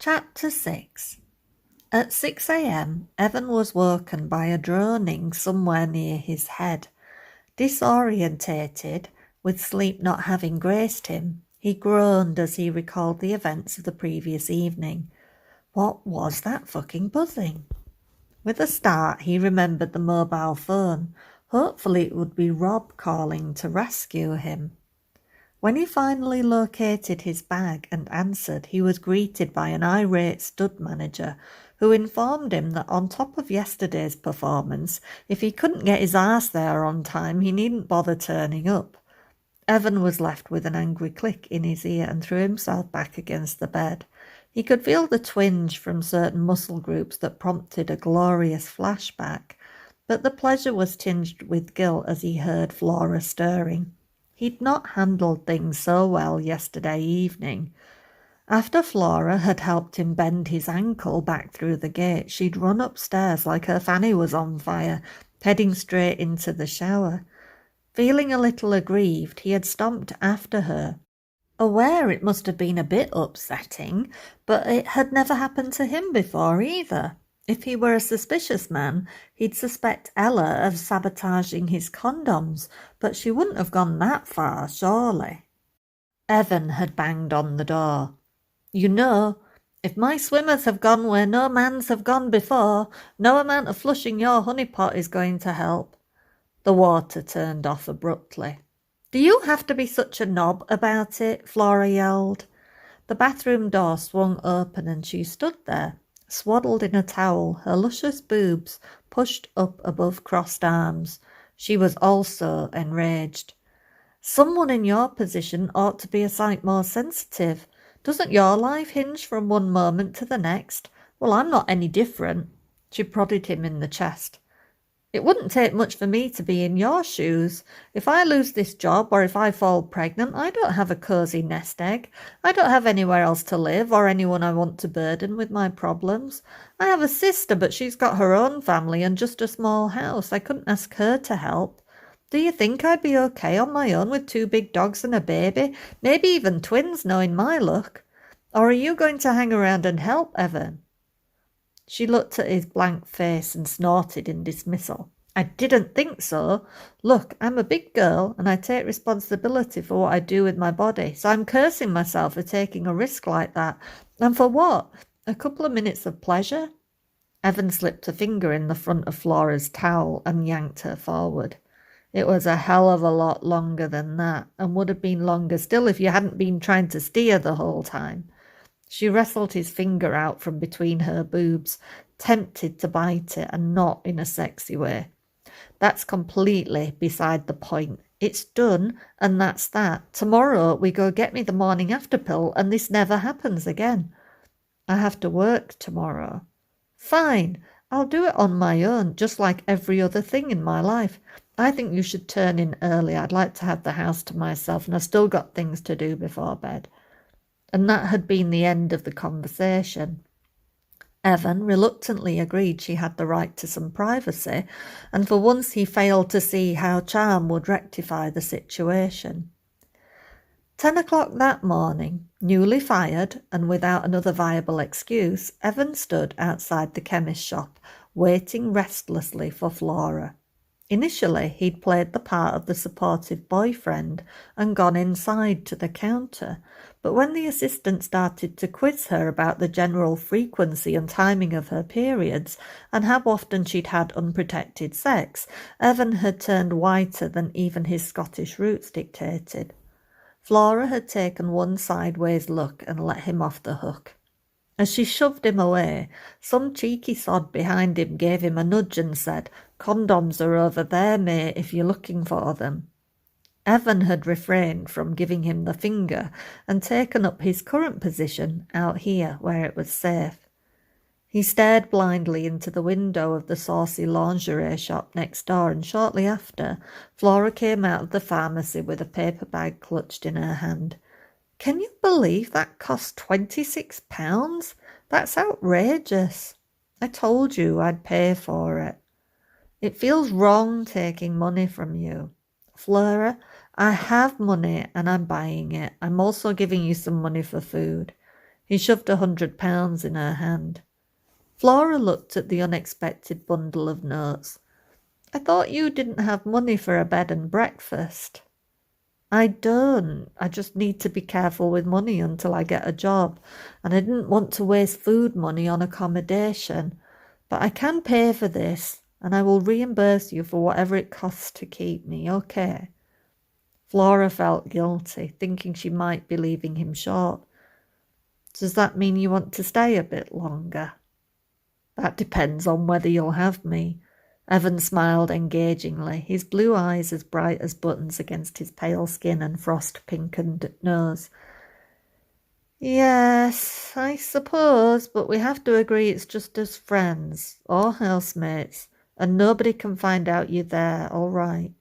Chapter 6. At 6 a.m, Evan was woken by a droning somewhere near his head. Disorientated, with sleep not having graced him, he groaned as he recalled the events of the previous evening. What was that fucking buzzing? With a start, he remembered the mobile phone. Hopefully it would be Rob calling to rescue him. When he finally located his bag and answered, he was greeted by an irate stud manager who informed him that on top of yesterday's performance, if he couldn't get his arse there on time, he needn't bother turning up. Evan was left with an angry click in his ear and threw himself back against the bed. He could feel the twinge from certain muscle groups that prompted a glorious flashback, but the pleasure was tinged with guilt as he heard Flora stirring. He'd not handled things so well yesterday evening. After Flora had helped him bend his ankle back through the gate, she'd run upstairs like her fanny was on fire, heading straight into the shower. Feeling a little aggrieved, he had stomped after her, aware it must have been a bit upsetting, but it had never happened to him before either. If he were a suspicious man, he'd suspect Ella of sabotaging his condoms, but she wouldn't have gone that far, surely. Evan had banged on the door. "You know, if my swimmers have gone where no man's have gone before, no amount of flushing your honeypot is going to help." The water turned off abruptly. "Do you have to be such a knob about it?" Flora yelled. The bathroom door swung open and she stood there, swaddled in a towel, her luscious boobs pushed up above crossed arms. She was also enraged. "Someone in your position ought to be a sight more sensitive. Doesn't your life hinge from one moment to the next? Well, I'm not any different." She prodded him in the chest. "It wouldn't take much for me to be in your shoes. If I lose this job or if I fall pregnant, I don't have a cosy nest egg. I don't have anywhere else to live or anyone I want to burden with my problems. I have a sister, but she's got her own family and just a small house. I couldn't ask her to help. Do you think I'd be okay on my own with 2 big dogs and a baby? Maybe even twins, knowing my luck. Or are you going to hang around and help, Evan?" She looked at his blank face and snorted in dismissal. "I didn't think so. Look, I'm a big girl and I take responsibility for what I do with my body, so I'm cursing myself for taking a risk like that. And for what? A couple of minutes of pleasure?" Evan slipped a finger in the front of Flora's towel and yanked her forward. "It was a hell of a lot longer than that, and would have been longer still if you hadn't been trying to steer the whole time." She wrestled his finger out from between her boobs, tempted to bite it, and not in a sexy way. "That's completely beside the point. It's done, and that's that. Tomorrow we go get me the morning after pill, and this never happens again." "I have to work tomorrow." "Fine. I'll do it on my own, just like every other thing in my life. I think you should turn in early. I'd like to have the house to myself, and I've still got things to do before bed." And that had been the end of the conversation. Evan reluctantly agreed she had the right to some privacy, and for once he failed to see how charm would rectify the situation. 10 o'clock that morning, newly fired and without another viable excuse, Evan stood outside the chemist shop, waiting restlessly for Flora. Initially, he'd played the part of the supportive boyfriend and gone inside to the counter, but when the assistant started to quiz her about the general frequency and timing of her periods and how often she'd had unprotected sex, Evan had turned whiter than even his Scottish roots dictated. Flora had taken one sideways look and let him off the hook. As she shoved him away, some cheeky sod behind him gave him a nudge and said, "Condoms are over there, mate, if you're looking for them." Evan had refrained from giving him the finger and taken up his current position out here where it was safe. He stared blindly into the window of the saucy lingerie shop next door, and shortly after, Flora came out of the pharmacy with a paper bag clutched in her hand. "Can you believe that cost £26? That's outrageous. I told you I'd pay for it. It feels wrong taking money from you. Flora, I have money and I'm buying it. I'm also giving you some money for food. He shoved £100 in her hand. Flora looked at the unexpected bundle of notes. I thought you didn't have money for a bed and breakfast. I don't. I just need to be careful with money until I get a job, and I didn't want to waste food money on accommodation. But I can pay for this, and I will reimburse you for whatever it costs to keep me, okay? Flora felt guilty, thinking she might be leaving him short. Does that mean you want to stay a bit longer? That depends on whether you'll have me. Evan smiled engagingly, his blue eyes as bright as buttons against his pale skin and frost-pinkened nose. Yes, I suppose, but we have to agree it's just as friends, or housemates, and nobody can find out you're there, all right?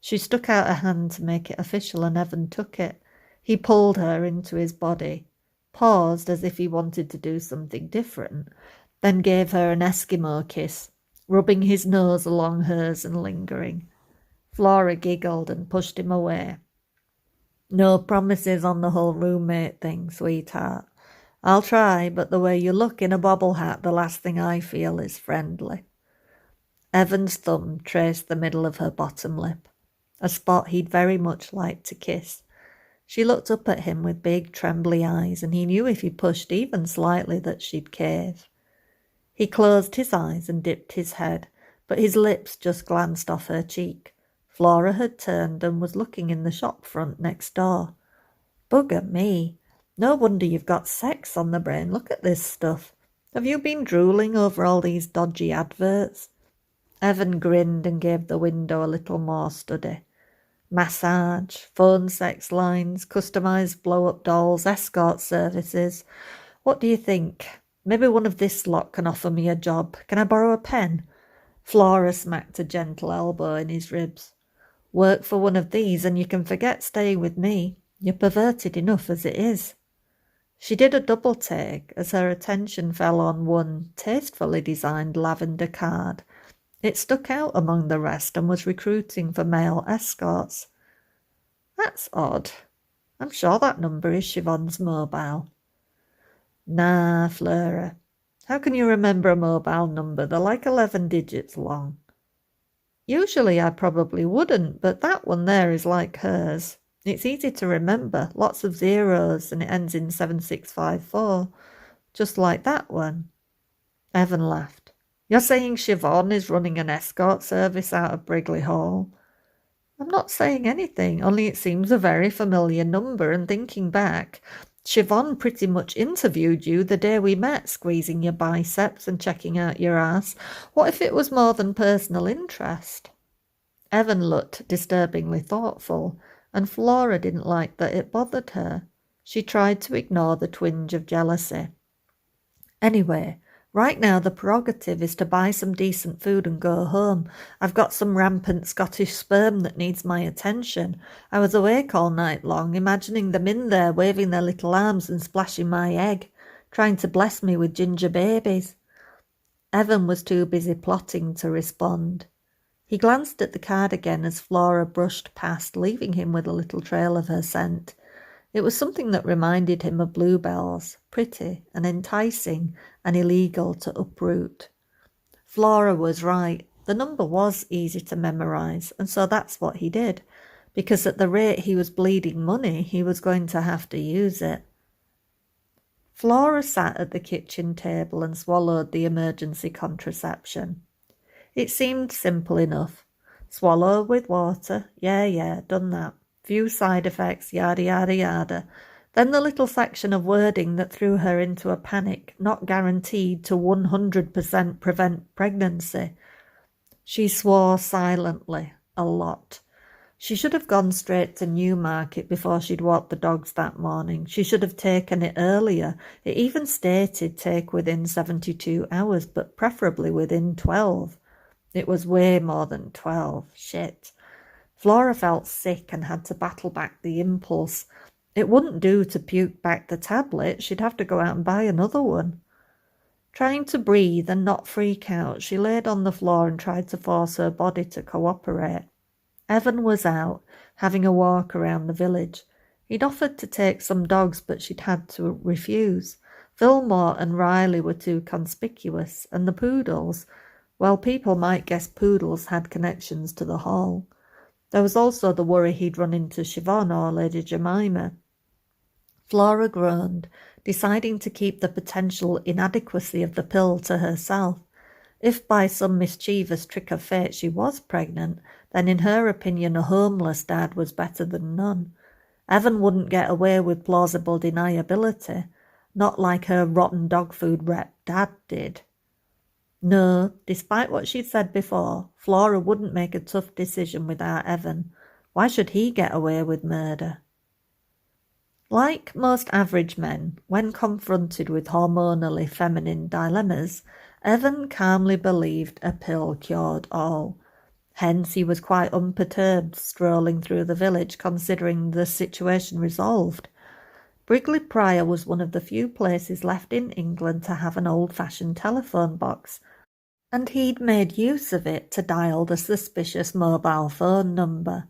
She stuck out a hand to make it official, and Evan took it. He pulled her into his body, paused as if he wanted to do something different, then gave her an Eskimo kiss, rubbing his nose along hers and lingering. Flora giggled and pushed him away. No promises on the whole roommate thing, sweetheart. I'll try, but the way you look in a bobble hat, the last thing I feel is friendly. Evan's thumb traced the middle of her bottom lip, a spot he'd very much liked to kiss. She looked up at him with big, trembly eyes, and he knew if he pushed even slightly that she'd cave. He closed his eyes and dipped his head, but his lips just glanced off her cheek. Flora had turned and was looking in the shop front next door. Bugger me. No wonder you've got sex on the brain. Look at this stuff. Have you been drooling over all these dodgy adverts? Evan grinned and gave the window a little more study. Massage, phone sex lines, customised blow-up dolls, escort services. What do you think? Maybe one of this lot can offer me a job. Can I borrow a pen? Flora smacked a gentle elbow in his ribs. Work for one of these and you can forget staying with me. You're perverted enough as it is. She did a double take as her attention fell on one tastefully designed lavender card. It stuck out among the rest and was recruiting for male escorts. That's odd. I'm sure that number is Siobhan's mobile. Nah, Flora. How can you remember a mobile number? They're like 11 digits long. Usually I probably wouldn't, but that one there is like hers. It's easy to remember, lots of zeros, and it ends in 7654, just like that one. Evan laughed. You're saying Siobhan is running an escort service out of Brigley Hall? I'm not saying anything, only it seems a very familiar number, and thinking back, Siobhan pretty much interviewed you the day we met, squeezing your biceps and checking out your ass. What if it was more than personal interest? Evan looked disturbingly thoughtful, and Flora didn't like that it bothered her. She tried to ignore the twinge of jealousy. Anyway, right now the prerogative is to buy some decent food and go home. I've got some rampant Scottish sperm that needs my attention. I was awake all night long, imagining them in there, waving their little arms and splashing my egg, trying to bless me with ginger babies. Evan was too busy plotting to respond. He glanced at the card again as Flora brushed past, leaving him with a little trail of her scent. It was something that reminded him of bluebells, pretty and enticing and illegal to uproot. Flora was right. The number was easy to memorize, and so that's what he did, because at the rate he was bleeding money, he was going to have to use it. Flora sat at the kitchen table and swallowed the emergency contraception. It seemed simple enough. Swallow with water. Yeah, done that. Few side effects, yada, yada, yada. Then the little section of wording that threw her into a panic, not guaranteed to 100% prevent pregnancy. She swore silently, a lot. She should have gone straight to Newmarket before she'd walked the dogs that morning. She should have taken it earlier. It even stated take within 72 hours, but preferably within 12. It was way more than 12. Shit. Flora felt sick and had to battle back the impulse. It wouldn't do to puke back the tablet. She'd have to go out and buy another one. Trying to breathe and not freak out, she laid on the floor and tried to force her body to cooperate. Evan was out, having a walk around the village. He'd offered to take some dogs, but she'd had to refuse. Fillmore and Riley were too conspicuous, and the poodles, well, people might guess poodles had connections to the Hall. There was also the worry he'd run into Siobhan or Lady Jemima. Flora groaned, deciding to keep the potential inadequacy of the pill to herself. If by some mischievous trick of fate she was pregnant, then in her opinion a homeless dad was better than none. Evan wouldn't get away with plausible deniability, not like her rotten dog food rep dad did. No, despite what she'd said before, Flora wouldn't make a tough decision without Evan. Why should he get away with murder? Like most average men, when confronted with hormonally feminine dilemmas, Evan calmly believed a pill cured all. Hence he was quite unperturbed strolling through the village, considering the situation resolved. Brigley Prior was one of the few places left in England to have an old-fashioned telephone box, and he'd made use of it to dial the suspicious mobile phone number.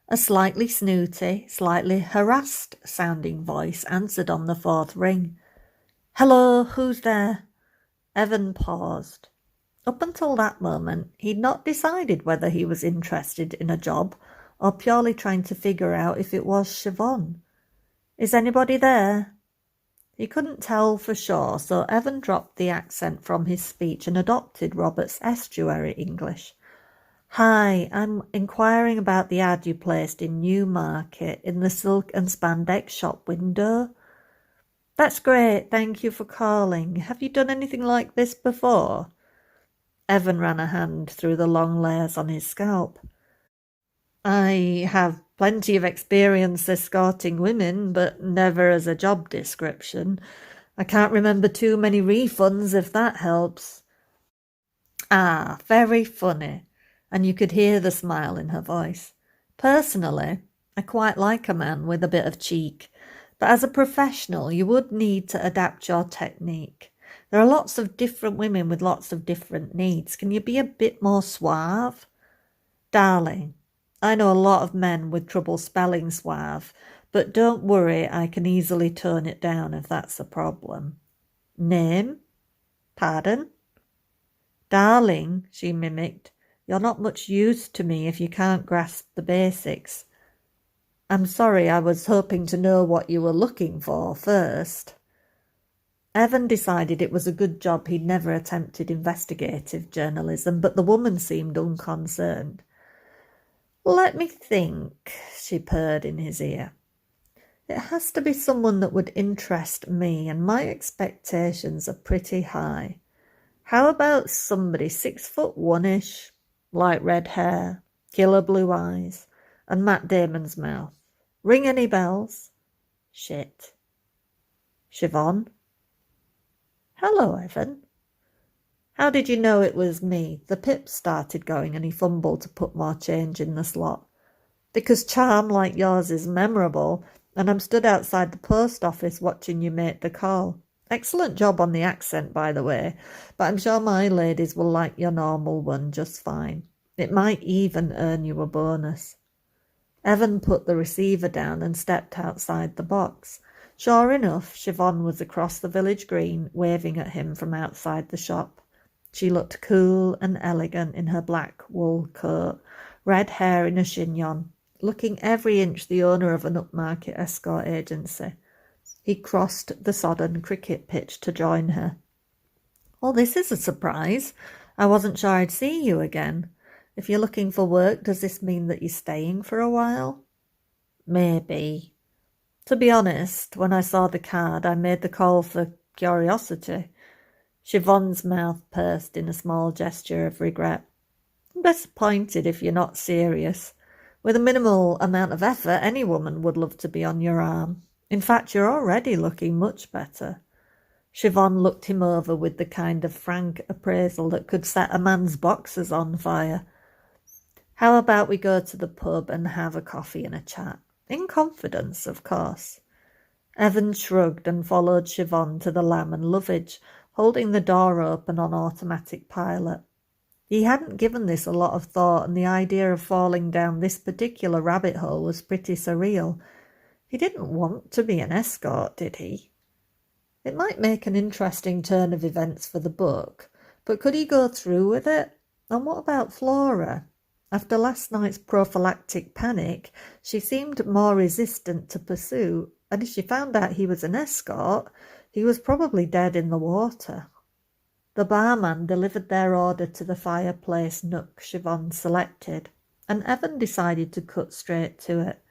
A slightly snooty, slightly harassed-sounding voice answered on the fourth ring. "Hello, who's there?" Evan paused. Up until that moment, he'd not decided whether he was interested in a job or purely trying to figure out if it was Siobhan. "Is anybody there?" He couldn't tell for sure, so Evan dropped the accent from his speech and adopted Robert's estuary English. "Hi, I'm inquiring about the ad you placed in Newmarket in the silk and spandex shop window." "That's great, thank you for calling. Have you done anything like this before?" Evan ran a hand through the long layers on his scalp. "I have plenty of experience escorting women, but never as a job description. I can't remember too many refunds, if that helps." "Ah, very funny." And you could hear the smile in her voice. "Personally, I quite like a man with a bit of cheek, but as a professional you would need to adapt your technique. There are lots of different women with lots of different needs. Can you be a bit more suave?" "Darling, I know a lot of men with trouble spelling suave, but don't worry, I can easily tone it down if that's a problem." "Name?" "Pardon?" "Darling," she mimicked, "you're not much use to me if you can't grasp the basics." "I'm sorry, I was hoping to know what you were looking for first." Evan decided it was a good job he'd never attempted investigative journalism, but the woman seemed unconcerned. "Let me think," she purred in his ear. "It has to be someone that would interest me, and my expectations are pretty high. How about somebody 6'1"-ish, light red hair, killer blue eyes, and Matt Damon's mouth? Ring any bells?" "Shit." "Siobhan?" "Hello, Evan." "How did you know it was me?" The pips started going and he fumbled to put more change in the slot. "Because charm like yours is memorable, and I'm stood outside the post office watching you make the call. Excellent job on the accent, by the way, but I'm sure my ladies will like your normal one just fine. It might even earn you a bonus." Evan put the receiver down and stepped outside the box. Sure enough, Siobhan was across the village green, waving at him from outside the shop. She looked cool and elegant in her black wool coat, red hair in a chignon, looking every inch the owner of an upmarket escort agency. He crossed the sodden cricket pitch to join her. "Well, this is a surprise. I wasn't sure I'd see you again. If you're looking for work, does this mean that you're staying for a while?" "Maybe. To be honest, when I saw the card, I made the call for curiosity." Siobhan's mouth pursed in a small gesture of regret. "I'm disappointed if you're not serious. With a minimal amount of effort, any woman would love to be on your arm. In fact, you're already looking much better." Siobhan looked him over with the kind of frank appraisal that could set a man's boxers on fire. "How about we go to the pub and have a coffee and a chat? In confidence, of course." Evan shrugged and followed Siobhan to the Lamb and Lovage, holding the door open on automatic pilot. He hadn't given this a lot of thought, and the idea of falling down this particular rabbit hole was pretty surreal. He didn't want to be an escort, did he? It might make an interesting turn of events for the book, but could he go through with it? And what about Flora? After last night's prophylactic panic, she seemed more resistant to pursuit, and if she found out he was an escort, he was probably dead in the water. The barman delivered their order to the fireplace nook Siobhan selected, and Evan decided to cut straight to it.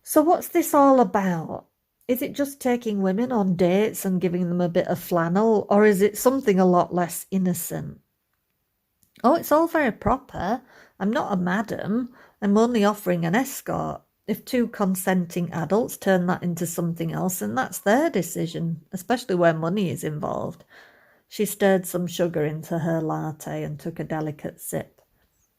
So what's this all about? Is it just taking women on dates and giving them a bit of flannel, or is it something a lot less innocent? Oh, it's all very proper. I'm not a madam. I'm only offering an escort. If two consenting adults turn that into something else, then that's their decision, especially where money is involved. She stirred some sugar into her latte and took a delicate sip.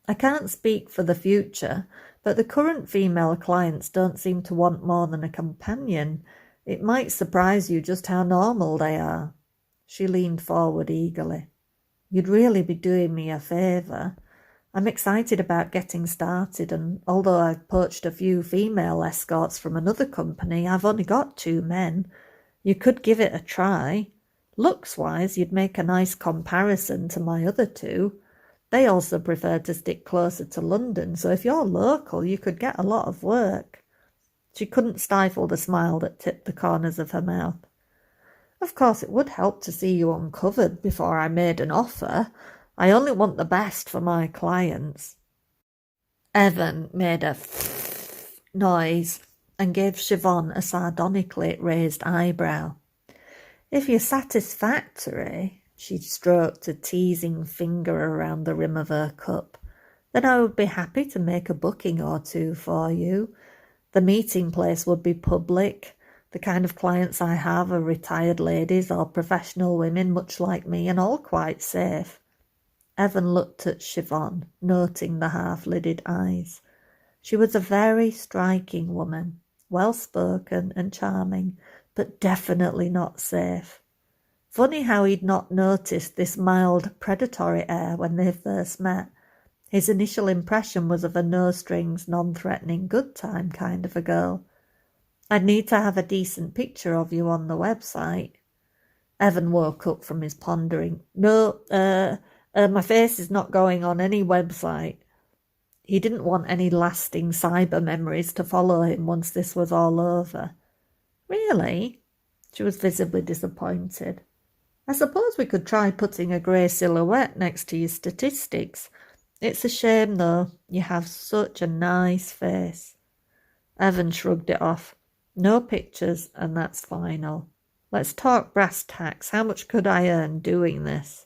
I can't speak for the future, but the current female clients don't seem to want more than a companion. It might surprise you just how normal they are. She leaned forward eagerly. You'd really be doing me a favour. I'm excited about getting started, and although I've poached a few female escorts from another company, I've only got 2 men. You could give it a try. Looks-wise, you'd make a nice comparison to my other 2. They also prefer to stick closer to London, so if you're local, you could get a lot of work. She couldn't stifle the smile that tipped the corners of her mouth. Of course, it would help to see you uncovered before I made an offer. I only want the best for my clients. Evan made a noise and gave Siobhan a sardonically raised eyebrow. If you're satisfactory, she stroked a teasing finger around the rim of her cup, then I would be happy to make a booking or 2 for you. The meeting place would be public. The kind of clients I have are retired ladies or professional women much like me, and all quite safe. Evan looked at Siobhan, noting the half-lidded eyes. She was a very striking woman, well-spoken and charming, but definitely not safe. Funny how he'd not noticed this mild, predatory air when they first met. His initial impression was of a no-strings, non-threatening, good time kind of a girl. I'd need to have a decent picture of you on the website. Evan woke up from his pondering. No, my face is not going on any website. He didn't want any lasting cyber memories to follow him once this was all over. Really? She was visibly disappointed. I suppose we could try putting a grey silhouette next to your statistics. It's a shame, though. You have such a nice face. Evan shrugged it off. No pictures, and that's final. Let's talk brass tacks. How much could I earn doing this?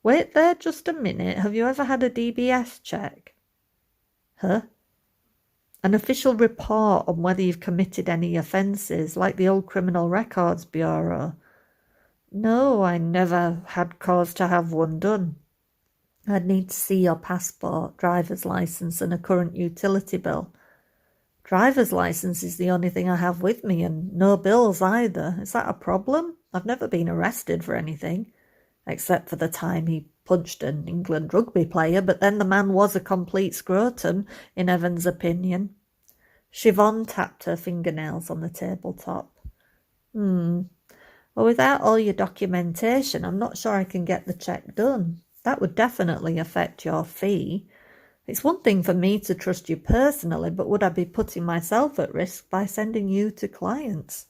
Wait there just a minute. Have you ever had a DBS check? Huh? An official report on whether you've committed any offences, like the old Criminal Records Bureau. No, I never had cause to have one done. I'd need to see your passport, driver's licence and a current utility bill. Driver's licence is the only thing I have with me, and no bills either. Is that a problem? I've never been arrested for anything, except for the time he punched an England rugby player, but then the man was a complete scrotum, in Evan's opinion. Siobhan tapped her fingernails on the tabletop. Well, without all your documentation, I'm not sure I can get the check done. That would definitely affect your fee. It's one thing for me to trust you personally, but would I be putting myself at risk by sending you to clients?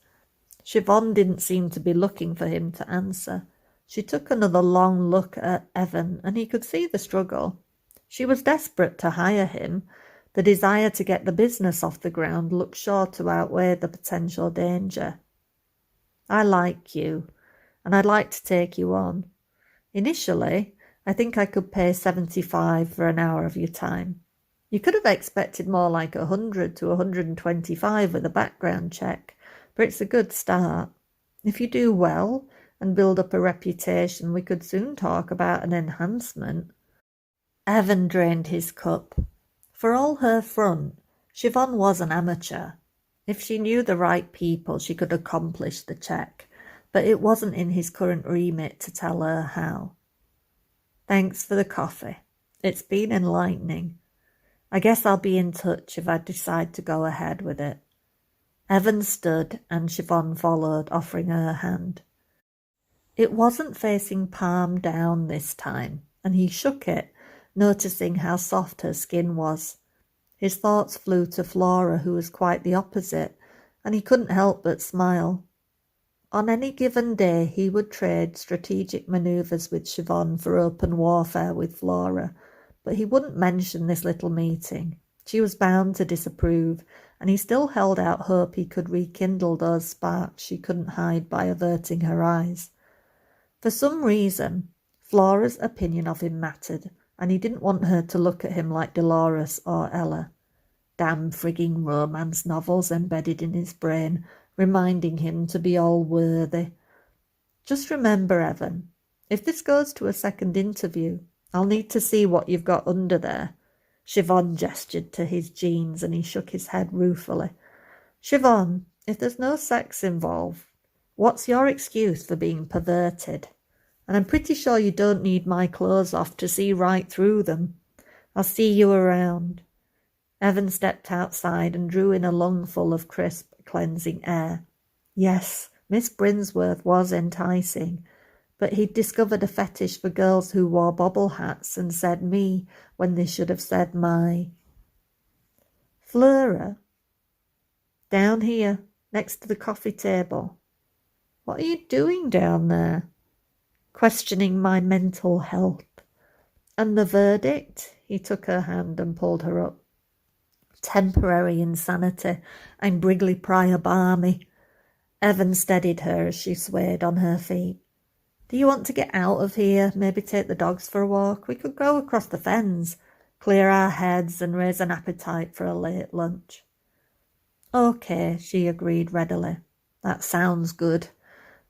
Siobhan didn't seem to be looking for him to answer. She took another long look at Evan, and he could see the struggle. She was desperate to hire him. The desire to get the business off the ground looked sure to outweigh the potential danger. I like you, and I'd like to take you on. Initially, I think I could pay 75 for an hour of your time. You could have expected more like 100 to 125 with a background check, but it's a good start. If you do well and build up a reputation, we could soon talk about an enhancement. Evan drained his cup. For all her front, Siobhan was an amateur. If she knew the right people, she could accomplish the check, but it wasn't in his current remit to tell her how. Thanks for the coffee. It's been enlightening. I guess I'll be in touch if I decide to go ahead with it. Evan stood and Siobhan followed, offering her hand. It wasn't facing palm down this time, and he shook it, noticing how soft her skin was. His thoughts flew to Flora, who was quite the opposite, and he couldn't help but smile. On any given day, he would trade strategic manoeuvres with Siobhan for open warfare with Flora, but he wouldn't mention this little meeting. She was bound to disapprove, and he still held out hope he could rekindle those sparks she couldn't hide by averting her eyes. For some reason, Flora's opinion of him mattered, and he didn't want her to look at him like Dolores or Ella. Damn frigging romance novels embedded in his brain, reminding him to be all worthy. Just remember, Evan, if this goes to a second interview, I'll need to see what you've got under there. Siobhan gestured to his jeans and he shook his head ruefully. Siobhan, if there's no sex involved, what's your excuse for being perverted? And I'm pretty sure you don't need my clothes off to see right through them. I'll see you around. Evan stepped outside and drew in a lungful of crisp, cleansing air. Yes, Miss Brinsworth was enticing, but he'd discovered a fetish for girls who wore bobble hats and said me when they should have said my. Flora? Down here, next to the coffee table. What are you doing down there? Questioning my mental health. And the verdict? He took her hand and pulled her up. Temporary insanity. I'm Brigley Prior balmy. Evan steadied her as she swayed on her feet. Do you want to get out of here? Maybe take the dogs for a walk? We could go across the fens, clear our heads and raise an appetite for a late lunch. Okay, she agreed readily. That sounds good,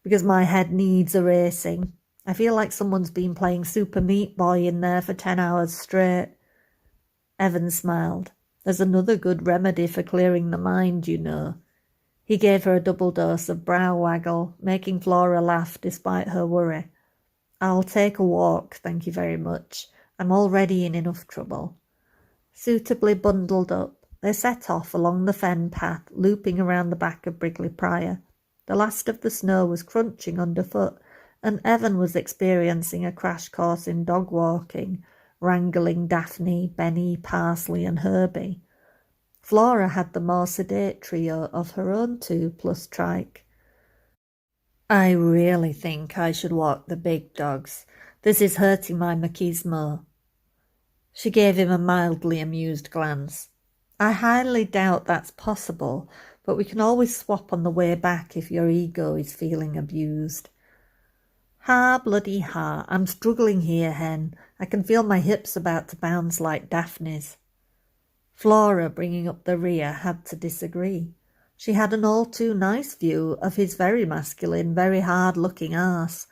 because my head needs erasing. I feel like someone's been playing Super Meat Boy in there for 10 hours straight. Evan smiled. There's another good remedy for clearing the mind, you know. He gave her a double dose of brow waggle, making Flora laugh despite her worry. I'll take a walk, thank you very much. I'm already in enough trouble. Suitably bundled up, they set off along the fen path, looping around the back of Brigley Prior. The last of the snow was crunching underfoot, and Evan was experiencing a crash course in dog walking, wrangling Daphne, Benny, Parsley and Herbie. Flora had the more sedate trio of her own two plus Trike. I really think I should walk the big dogs. This is hurting my machismo. She gave him a mildly amused glance. I highly doubt that's possible, but we can always swap on the way back if your ego is feeling abused. Ha, bloody ha, I'm struggling here, hen. I can feel my hips about to bounce like Daphne's. Flora, bringing up the rear, had to disagree. She had an all too nice view of his very masculine, very hard-looking arse.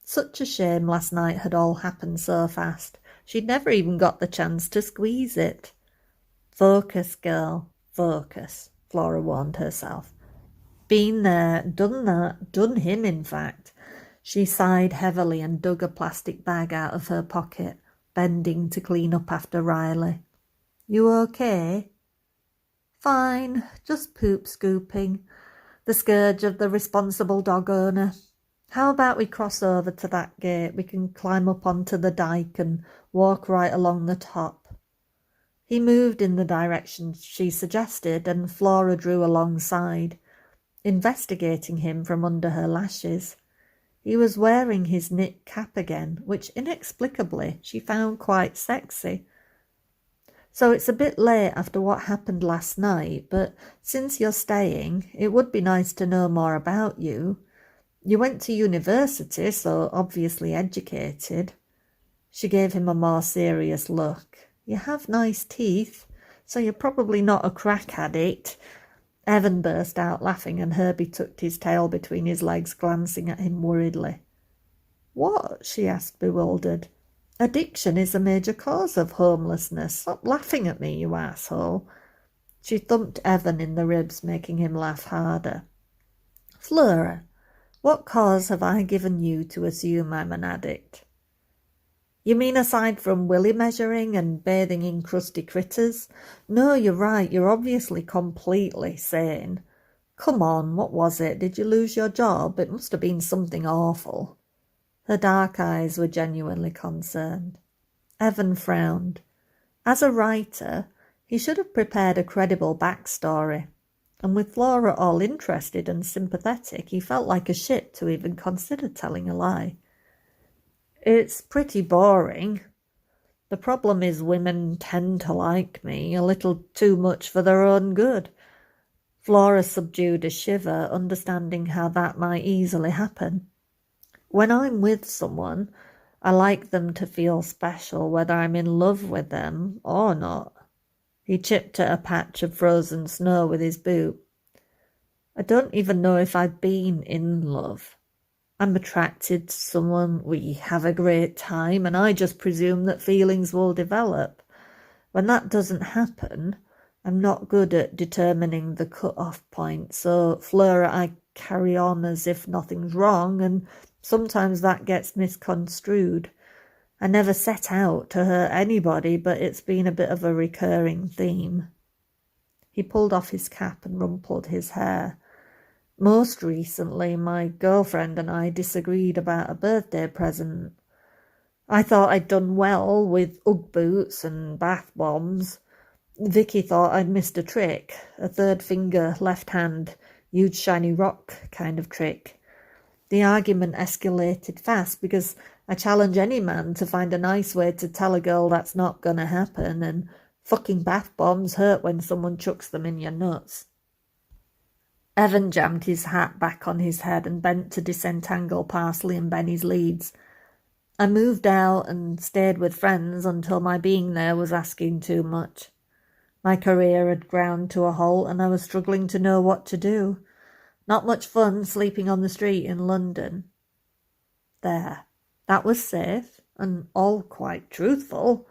Such a shame last night had all happened so fast. She'd never even got the chance to squeeze it. Focus, girl, focus, Flora warned herself. Been there, done that, done him, in fact. She sighed heavily and dug a plastic bag out of her pocket, bending to clean up after Riley. You okay? Fine, just poop scooping. The scourge of the responsible dog owner. How about we cross over to that gate? We can climb up onto the dike and walk right along the top. He moved in the direction she suggested, and Flora drew alongside, investigating him from under her lashes. He was wearing his knit cap again, which inexplicably she found quite sexy. So it's a bit late after what happened last night, but since you're staying, it would be nice to know more about you. You went to university, so obviously educated. She gave him a more serious look. You have nice teeth, so you're probably not a crack addict. Evan burst out laughing, and Herbie tucked his tail between his legs, glancing at him worriedly. What? She asked, bewildered. Addiction is a major cause of homelessness. Stop laughing at me, you asshole. She thumped Evan in the ribs, making him laugh harder. Flora, what cause have I given you to assume I'm an addict? You mean aside from willy measuring and bathing in crusty critters? No, you're right, you're obviously completely sane. Come on, what was it? Did you lose your job? It must have been something awful. Her dark eyes were genuinely concerned. Evan frowned. As a writer, he should have prepared a credible backstory, and with Flora all interested and sympathetic, he felt like a shit to even consider telling a lie. It's pretty boring. The problem is women tend to like me a little too much for their own good. Flora subdued a shiver, understanding how that might easily happen. When I'm with someone, I like them to feel special, whether I'm in love with them or not. He chipped at a patch of frozen snow with his boot. I don't even know if I've been in love. I'm attracted to someone, we have a great time, and I just presume that feelings will develop. When that doesn't happen, I'm not good at determining the cut-off point, so Flora, I carry on as if nothing's wrong, and sometimes that gets misconstrued. I never set out to hurt anybody, but it's been a bit of a recurring theme. He pulled off his cap and rumpled his hair. Most recently, my girlfriend and I disagreed about a birthday present. I thought I'd done well with Ugg boots and bath bombs. Vicky thought I'd missed a trick, a third finger, left hand, huge shiny rock kind of trick. The argument escalated fast because I challenge any man to find a nice way to tell a girl that's not gonna happen, and fucking bath bombs hurt when someone chucks them in your nuts. Evan jammed his hat back on his head and bent to disentangle Parsley and Benny's leads. I moved out and stayed with friends until my being there was asking too much. My career had ground to a halt and I was struggling to know what to do. Not much fun sleeping on the street in London. There, that was safe and all quite truthful.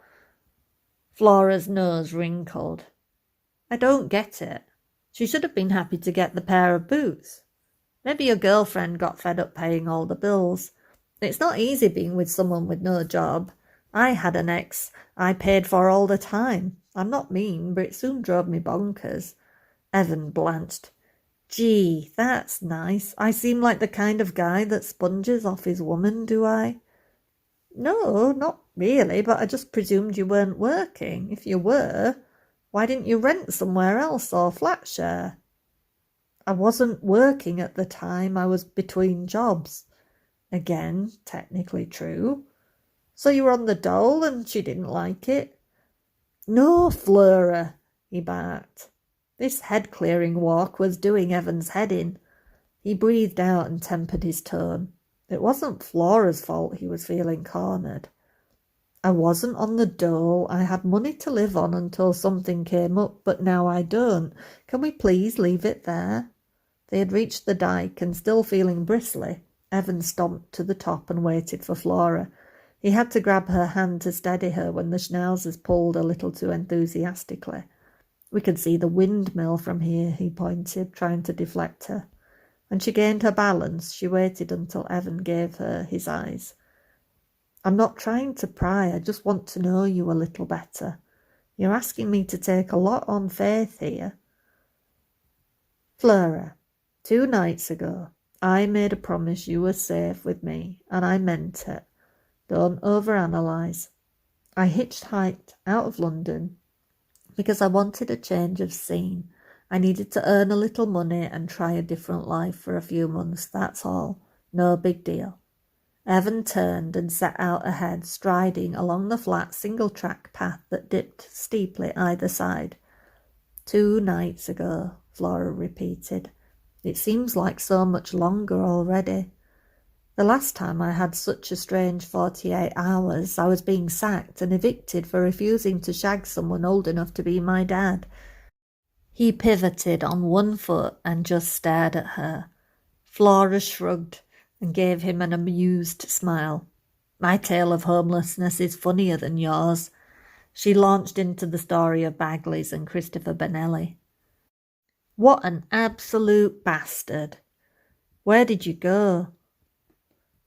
Flora's nose wrinkled. I don't get it. She should have been happy to get the pair of boots. Maybe your girlfriend got fed up paying all the bills. It's not easy being with someone with no job. I had an ex I paid for all the time. I'm not mean, but it soon drove me bonkers. Evan blanched. Gee, that's nice. I seem like the kind of guy that sponges off his woman, do I? No, not really, but I just presumed you weren't working. If you were, why didn't you rent somewhere else or flat share? I wasn't working at the time. I was between jobs. Again, technically true. So you were on the dole and she didn't like it? No, Flora, he barked. This head-clearing walk was doing Evan's head in. He breathed out and tempered his tone. It wasn't Flora's fault he was feeling cornered. I wasn't on the dole. I had money to live on until something came up, but now I don't. Can we please leave it there? They had reached the dyke, and still feeling bristly, Evan stomped to the top and waited for Flora. He had to grab her hand to steady her when the schnauzers pulled a little too enthusiastically. We could see the windmill from here, he pointed, trying to deflect her. When she gained her balance, she waited until Evan gave her his eyes. I'm not trying to pry, I just want to know you a little better. You're asking me to take a lot on faith here. Flora, 2 nights ago, I made a promise you were safe with me, and I meant it. Don't overanalyze. I hitchhiked out of London because I wanted a change of scene. I needed to earn a little money and try a different life for a few months, that's all. No big deal. Evan turned and set out ahead, striding along the flat single-track path that dipped steeply either side. 2 nights ago, Flora repeated. It seems like so much longer already. The last time I had such a strange 48 hours, I was being sacked and evicted for refusing to shag someone old enough to be my dad. He pivoted on one foot and just stared at her. Flora shrugged and gave him an amused smile. My tale of homelessness is funnier than yours. She launched into the story of Bagley's and Christopher Benelli. What an absolute bastard. Where did you go?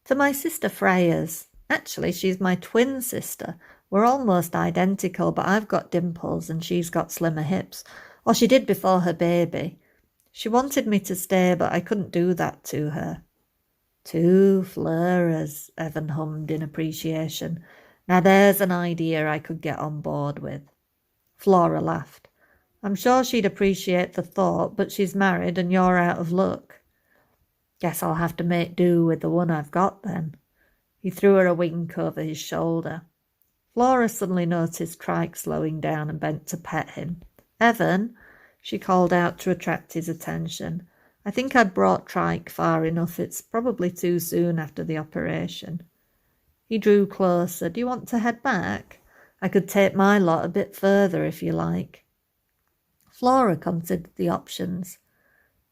To my sister Freya's. Actually, she's my twin sister. We're almost identical, but I've got dimples and she's got slimmer hips. Or she did before her baby. She wanted me to stay, but I couldn't do that to her. 2 Floras, Evan hummed in appreciation. Now there's an idea I could get on board with. Flora laughed. I'm sure she'd appreciate the thought, but she's married and you're out of luck. Guess I'll have to make do with the one I've got then. He threw her a wink over his shoulder. Flora suddenly noticed Trike slowing down and bent to pet him. Evan, she called out to attract his attention. I think I've brought Trike far enough. It's probably too soon after the operation. He drew closer. Do you want to head back? I could take my lot a bit further if you like. Flora considered the options.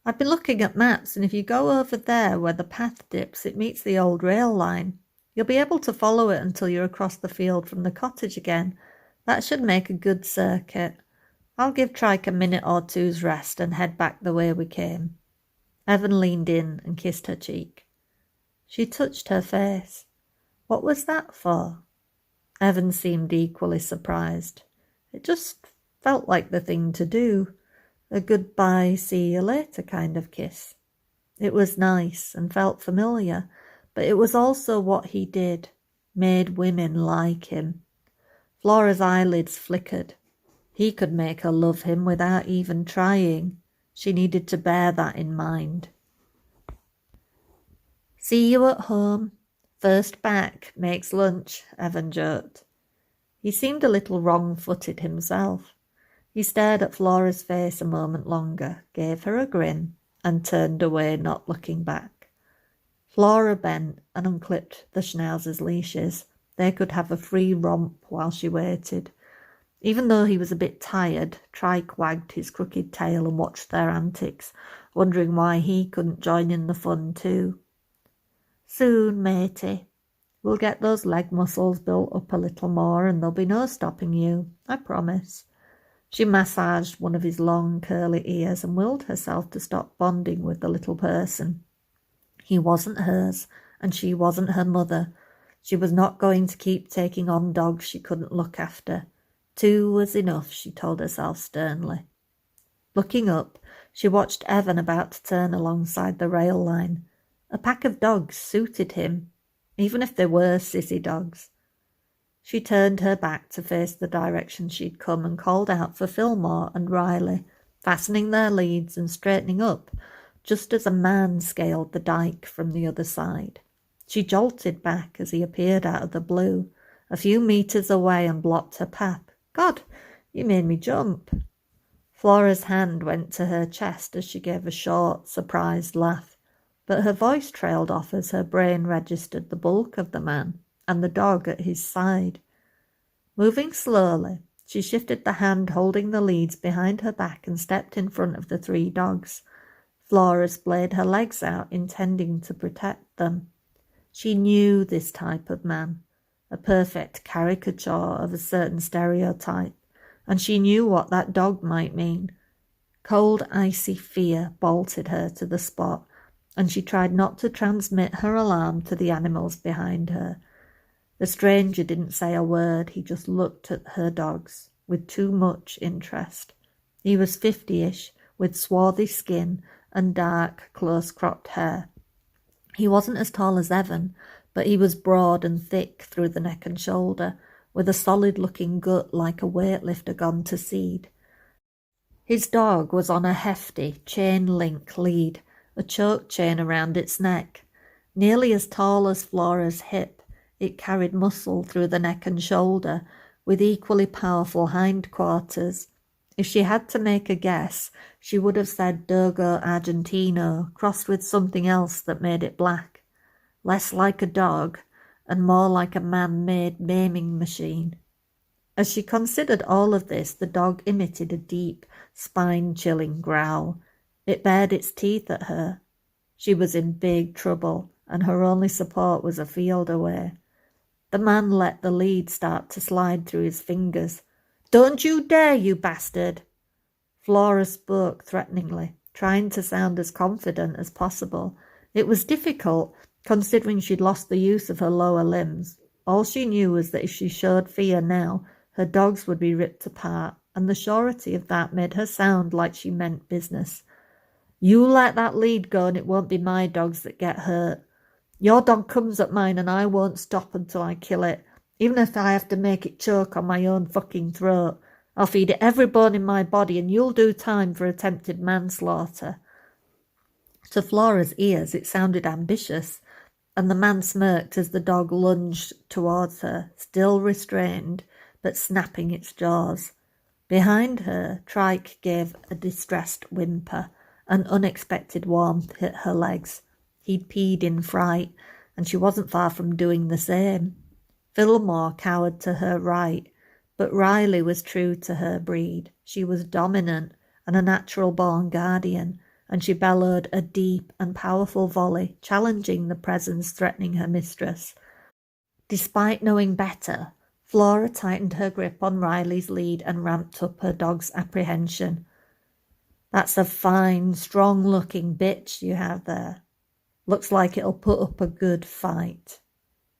I've been looking at maps, and if you go over there where the path dips, it meets the old rail line. You'll be able to follow it until you're across the field from the cottage again. That should make a good circuit. I'll give Trike a minute or two's rest and head back the way we came. Evan leaned in and kissed her cheek. She touched her face. What was that for? Evan seemed equally surprised. It just felt like the thing to do. A goodbye, see you later kind of kiss. It was nice and felt familiar, but it was also what he did, made women like him. Flora's eyelids flickered. He could make her love him without even trying. She needed to bear that in mind. See you at home. First back makes lunch, Evan joked. He seemed a little wrong-footed himself. He stared at Flora's face a moment longer, gave her a grin, and turned away, not looking back. Flora bent and unclipped the schnauzer's leashes. They could have a free romp while she waited. Even though he was a bit tired, Trike wagged his crooked tail and watched their antics, wondering why he couldn't join in the fun too. Soon, matey. We'll get those leg muscles built up a little more and there'll be no stopping you, I promise. She massaged one of his long curly ears and willed herself to stop bonding with the little person. He wasn't hers, and she wasn't her mother. She was not going to keep taking on dogs she couldn't look after. 2 was enough, she told herself sternly. Looking up, she watched Evan about to turn alongside the rail line. A pack of dogs suited him, even if they were sissy dogs. She turned her back to face the direction she'd come and called out for Fillmore and Riley, fastening their leads and straightening up, just as a man scaled the dike from the other side. She jolted back as he appeared out of the blue, a few meters away, and blocked her path. God, you made me jump. Flora's hand went to her chest as she gave a short, surprised laugh, but her voice trailed off as her brain registered the bulk of the man and the dog at his side. Moving slowly, she shifted the hand holding the leads behind her back and stepped in front of the 3 dogs. Flora splayed her legs out, intending to protect them. She knew this type of man, a perfect caricature of a certain stereotype, and she knew what that dog might mean. Cold, icy fear bolted her to the spot, and she tried not to transmit her alarm to the animals behind her. The stranger didn't say a word, he just looked at her dogs with too much interest. He was 50-ish, with swarthy skin and dark, close-cropped hair. He wasn't as tall as Evan, but he was broad and thick through the neck and shoulder, with a solid-looking gut like a weightlifter gone to seed. His dog was on a hefty chain-link lead, a choke chain around its neck. Nearly as tall as Flora's hip, it carried muscle through the neck and shoulder, with equally powerful hindquarters. If she had to make a guess, she would have said Dogo Argentino, crossed with something else that made it black. Less like a dog, and more like a man-made maiming machine. As she considered all of this, the dog emitted a deep, spine-chilling growl. It bared its teeth at her. She was in big trouble, and her only support was a field away. The man let the lead start to slide through his fingers. "Don't you dare, you bastard!" Flora spoke threateningly, trying to sound as confident as possible. It was difficult, considering she'd lost the use of her lower limbs. All she knew was that if she showed fear now, her dogs would be ripped apart, and the surety of that made her sound like she meant business. You let that lead go and it won't be my dogs that get hurt. Your dog comes at mine and I won't stop until I kill it, even if I have to make it choke on my own fucking throat. I'll feed it every bone in my body and you'll do time for attempted manslaughter. To Flora's ears it sounded ambitious, and the man smirked as the dog lunged towards her, still restrained, but snapping its jaws. Behind her, Trike gave a distressed whimper. An unexpected warmth hit her legs. He'd peed in fright, and she wasn't far from doing the same. Fillmore cowered to her right, but Riley was true to her breed. She was dominant and a natural-born guardian, and she bellowed a deep and powerful volley, challenging the presence threatening her mistress. Despite knowing better, Flora tightened her grip on Riley's lead and ramped up her dog's apprehension. That's a fine, strong-looking bitch you have there. Looks like it'll put up a good fight.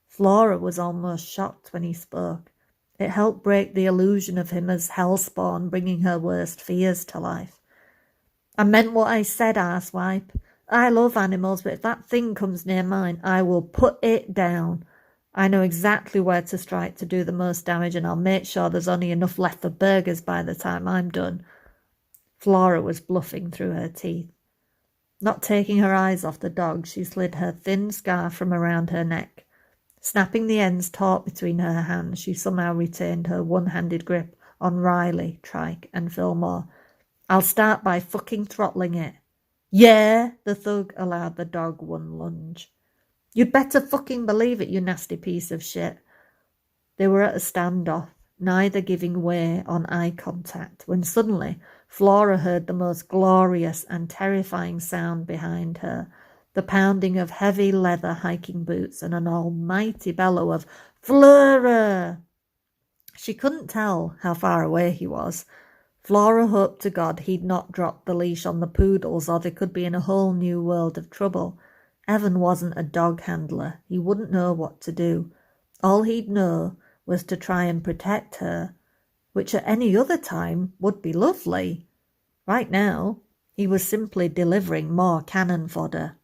Flora was almost shocked when he spoke. It helped break the illusion of him as hellspawn, bringing her worst fears to life. I meant what I said, arsewipe. I love animals, but if that thing comes near mine, I will put it down. I know exactly where to strike to do the most damage, and I'll make sure there's only enough left for burgers by the time I'm done. Flora was bluffing through her teeth. Not taking her eyes off the dog, she slid her thin scarf from around her neck. Snapping the ends taut between her hands, she somehow retained her one-handed grip on Riley, Trike, and Fillmore. I'll start by fucking throttling it. Yeah, the thug allowed the dog one lunge. You'd better fucking believe it, you nasty piece of shit. They were at a standoff, neither giving way on eye contact, when suddenly Flora heard the most glorious and terrifying sound behind her, the pounding of heavy leather hiking boots and an almighty bellow of Flora. She couldn't tell how far away he was. Flora hoped to God he'd not dropped the leash on the poodles, or they could be in a whole new world of trouble. Evan wasn't a dog handler. He wouldn't know what to do. All he'd know was to try and protect her, which at any other time would be lovely. Right now, he was simply delivering more cannon fodder.